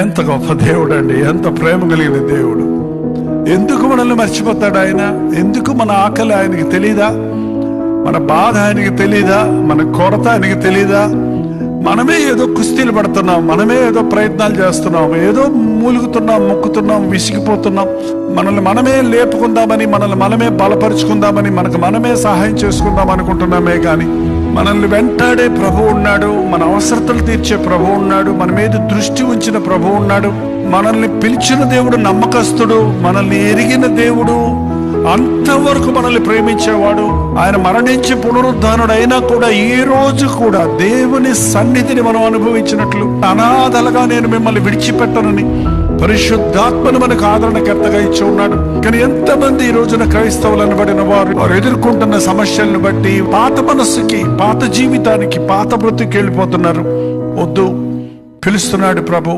ఎంత గొప్ప దేవుడు అండి, ఎంత ప్రేమ కలిగిన దేవుడు. ఎందుకు మనల్ని మర్చిపోతాడు ఆయన? ఎందుకు మన ఆకలి ఆయనకి తెలీదా? మన బాధ ఆయనకి తెలీదా? మన కొరత ఆయనకి తెలీదా? మనమే ఏదో కుస్తీలు పడుతున్నాం, మనమే ఏదో ప్రయత్నాలు చేస్తున్నాం, ఏదో మూలుగుతున్నాం, మొక్కుతున్నాం, విసిగిపోతున్నాం. మనల్ని మనమే లేపుకుందామని, మనల్ని మనమే బలపరుచుకుందామని, మనకు మనమే సహాయం చేసుకుందాం అనుకుంటున్నామే కానీ మనల్ని వెంటాడే ప్రభు ఉన్నాడు, మన అవసరతలు తీర్చే ప్రభు ఉన్నాడు, మన మీద దృష్టి ఉంచిన ప్రభు ఉన్నాడు. మనల్ని పిలిచిన దేవుడు నమ్మకస్తుడు, మనల్ని ఎరిగిన దేవుడు, అంతవరకు మనల్ని ప్రేమించేవాడు. ఆయన మరణించి పునరుద్ధానుడు అయినా కూడా ఈ రోజు కూడా దేవుని సన్నిధిని మనం అనుభవించినట్లు, అనాథలుగా నేను మిమ్మల్ని విడిచిపెట్టనని పరిశుద్ధాత్మను మనకు ఆదరణకర్తగా ఇచ్చి ఉన్నాడు. కానీ ఎంతమంది ఈ రోజున క్రైస్తవులు అనబడిన వారు ఎదుర్కొంటున్న సమస్యలను బట్టి పాత మనస్సుకి, పాత జీవితానికి, పాత బ్రతుకి వెళ్ళిపోతున్నారు. వద్దు, పిలుస్తున్నాడు ప్రభు.